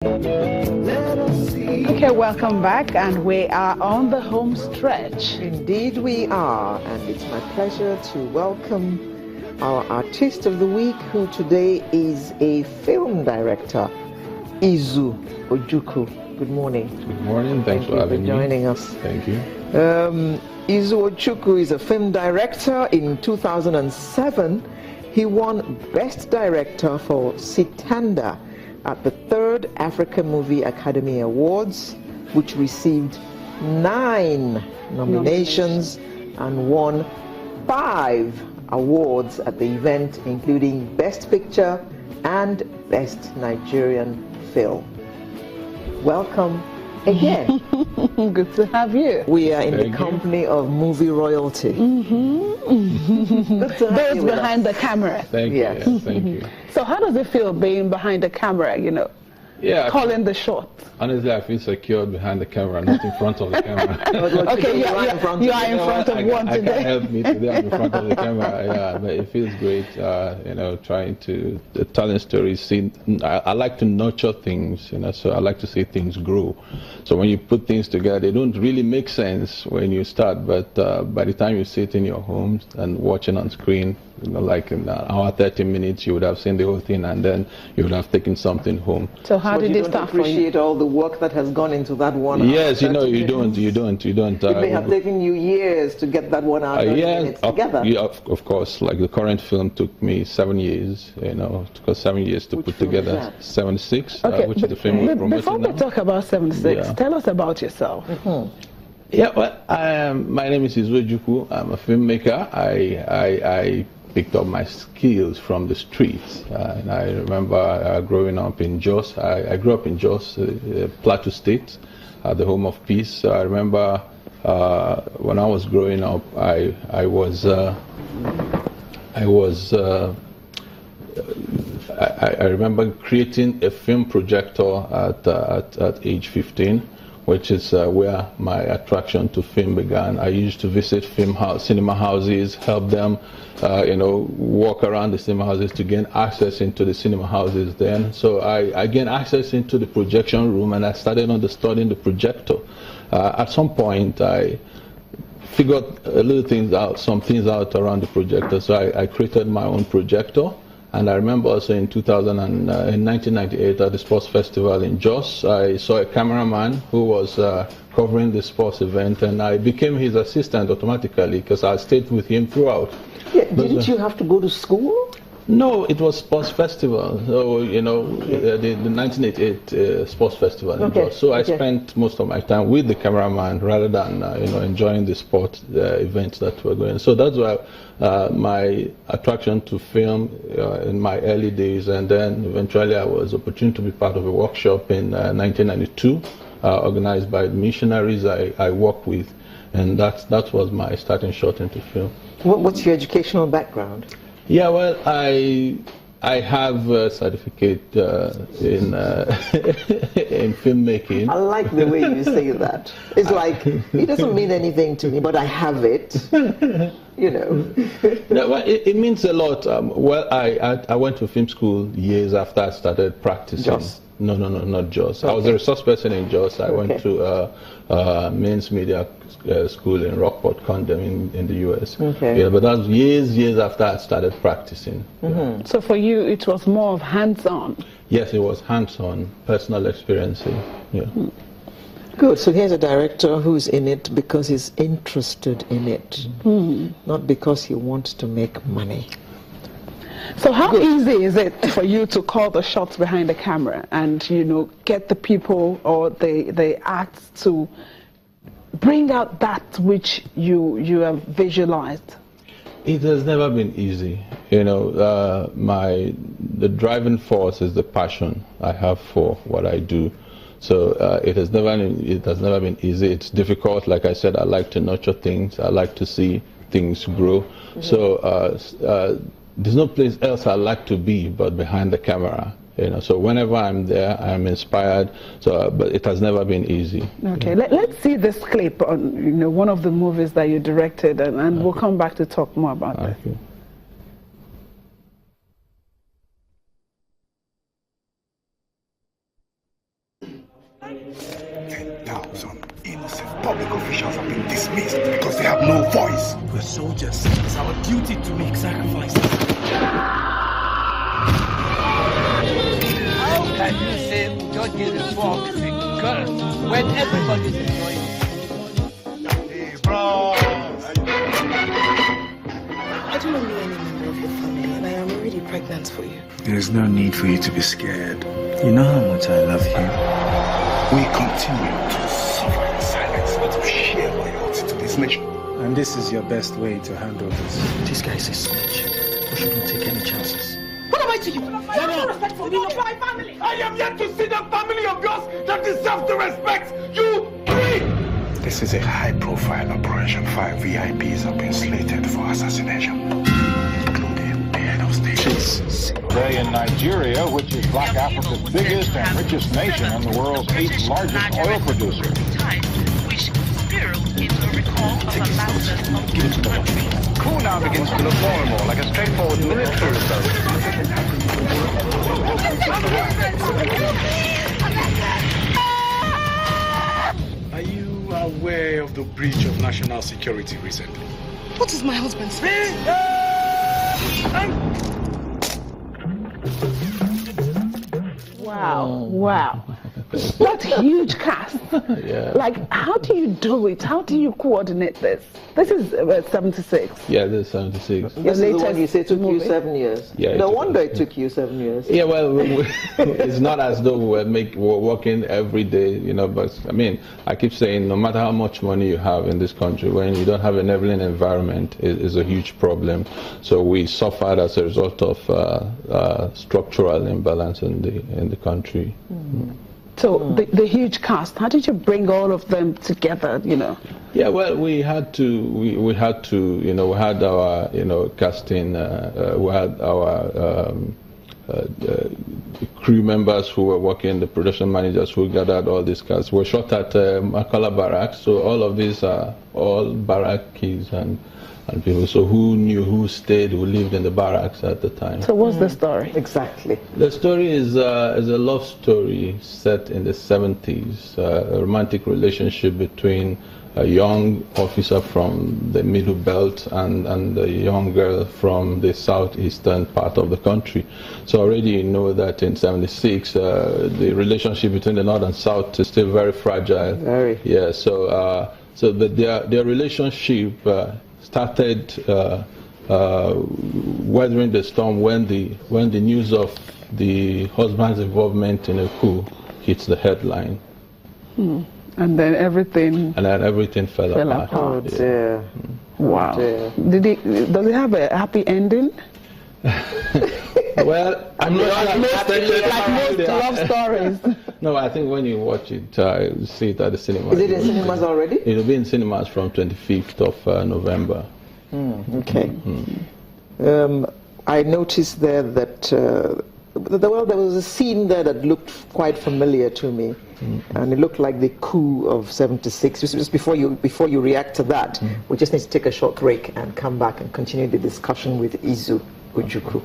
Okay, welcome back, and we are on the home stretch. Indeed we are, and it's my pleasure to welcome our artist of the week, who today is a film director, Izu Ojukwu. Good morning. Good morning, thanks for having me. Joining us. Thank you. Izu Ojukwu is a film director. In 2007, he won Best Director for Sitanda at the 3rd African Movie Academy Awards, which received 9 nominations and won 5 awards at the event, including Best Picture and Best Nigerian Film. Welcome again. Good to have you. We are in the company of movie royalty. Good to have Those behind the camera. Thank you. Yes, thank you. So how does it feel being behind the camera, calling the shots? Honestly, I feel secure behind the camera, not in front of the camera. Okay, you are in front of one today. I can't help me today. I'm in front of the camera. Yeah, but it feels great. Trying to telling stories. I like to nurture things. So I like to see things grow. So when you put things together, they don't really make sense when you start. But by the time you sit in your home and watching on screen, like in an hour, 30 minutes, you would have seen the whole thing, and then you would have taken something home. So how did it start for you? Appreciate all the work that has gone into that 1 hour. Yes, you don't. It may have taken you years to get that 1 hour minutes together. Yeah, of course. Like the current film took me 7 years. It took us 7 years to put together. 76, which is the film we're promoting Before we talk about 76, tell us about yourself. Yeah, well, my name is Izu Ojukwu. I'm a filmmaker. I picked up my skills from the streets. And I remember growing up in Jos. I grew up in Jos, Plateau State, the home of peace. I remember when I was growing up, I remember creating a film projector at age 15. Which is where my attraction to film began. I used to visit cinema houses, help them, walk around the cinema houses to gain access into the cinema houses then. So I gained access into the projection room, and I started understanding the projector. At some point, I figured some things out around the projector. So I created my own projector. And I remember also in 1998 at the sports festival in Jos, I saw a cameraman who was covering the sports event, and I became his assistant automatically because I stayed with him throughout. Yeah, didn't you have to go to school? No, it was sports festival. So, the 1988 sports festival in Jos. So I spent most of my time with the cameraman rather than, enjoying the sport events that were going. So that's why my attraction to film in my early days, and then eventually I was opportune to be part of a workshop in 1992 organized by the missionaries I work with, and that was my starting shot into film. What's your educational background? Yeah, well, I have a certificate in filmmaking. I like the way you say that. It's like, it doesn't mean anything to me, but I have it. No, well, it means a lot. I went to film school years after I started practicing. Jos? No, not Jos. I was a resource person in Jos. I went to Mains Media School in Rockport, Condom in the US. Yeah, but that was years after I started practicing. So for you, it was more of hands-on? Yes, it was hands-on, personal experiences. Yeah. Good. So here's a director who's in it because he's interested in it, not because he wants to make money. So how easy is it for you to call the shots behind the camera and, get the people or the acts to bring out that which you have visualized? It has never been easy. The driving force is the passion I have for what I do. So it has never been easy. It's difficult. Like I said, I like to nurture things. I like to see things grow. So there's no place else I like to be but behind the camera. So whenever I'm there, I'm inspired. So, but it has never been easy. Okay, let's see this clip on one of the movies that you directed, and we'll come back to talk more about that. 10,000 innocent public officials have been dismissed because they have no voice. We're soldiers. It's our duty to make sacrifices. How can you say we don't get involved in the girls when everybody's enjoying it? Hey, bro! I don't know any member of your family, and I am already pregnant for you. There is no need for you to be scared. You know how much I love you. We continue to suffer in silence out of sheer loyalty to this nation. And this is your best way to handle this. This guy is a snitch. We shouldn't take any chances. What am I to you? I have no respect for me, not for my family. I am yet to see the family of yours that deserve the respect you bring! This is a high-profile operation. 5 VIPs have been slated for assassination, including the head of state. Today in Nigeria, which is Black Africa's biggest and richest nation and the world's 8th largest oil producer. Which spiral into a recall of ambassadors of the country. Coup now begins to look more and more like a straightforward military result. Are you aware of the breach of national security recently? What is my husband's name? Wow, wow. What huge cast. Yeah. Like, how do you do it? How do you coordinate this? This is 76. Yeah, this is 76. This is the one you say took you movie. 7 years. Yeah, No it took wonder us. it took you 7 years. Yeah, well, it's not as though we were working every day, you know, but I mean, I keep saying no matter how much money you have in this country, when you don't have an enabling environment, it is a huge problem. So we suffered as a result of structural imbalance in the country. So the huge cast, how did you bring all of them together, you know? Yeah, well, we had to, you know, we had our, you know, casting, we had our crew members who were working, the production managers who gathered all these casts. We shot at Makala Barracks, so all of these are all barrackies and people. So who knew, who stayed, who lived in the barracks at the time. So what's the story? Exactly. The story is a love story set in the 70s, a romantic relationship between a young officer from the Middle Belt and a young girl from the southeastern part of the country. So already you know that in 76, the relationship between the North and South is still very fragile. Very. Yeah, so but their relationship started weathering the storm when the news of the husband's involvement in a coup hits the headline. And then everything fell apart. Oh dear. Wow. dear. Does it have a happy ending? Well, I'm not Like most love stories. No, I think when you watch it, you see it at the cinema. Is it in cinemas already? It'll be in cinemas from 25th of November. Okay. I noticed there that there was a scene there that looked quite familiar to me, and it looked like the coup of '76. Just before you react to that, we just need to take a short break and come back and continue the discussion with Izu Ojukwu.